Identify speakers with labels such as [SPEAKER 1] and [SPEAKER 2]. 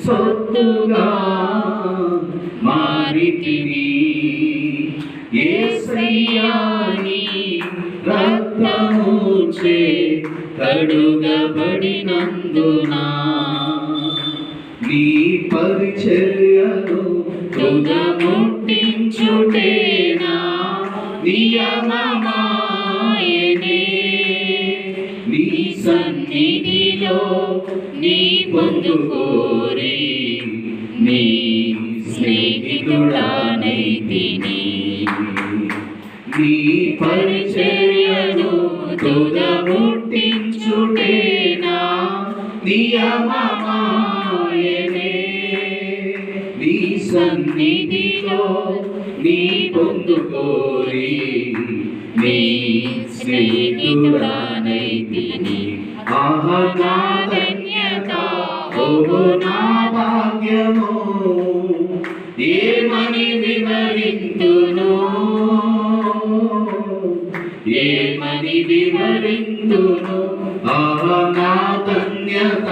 [SPEAKER 1] సొత్తుగా మారితివి. యేసయ్యా నీ రక్తముచే కడుగబడినందున నీ పరిచర్యను తుదముట్టించుటేనా నియమమాయనే. నీ సన్నిధిలో నీ పొందుకోరి నీ స్నేహితుడానైతిని. నీ పరిచర్యను తుదముట్టించుటేనా నియమమాయనే. నీ సన్నిధిలో నీ పొందుకోరి నీ స్నేహితుడానైతిని. ఆహా నా ధన్యత, ఓహో నా భాగ్యము, ఏమని వివరింతును, ఏమని వివరింతును. ఆహా నా ధన్యత,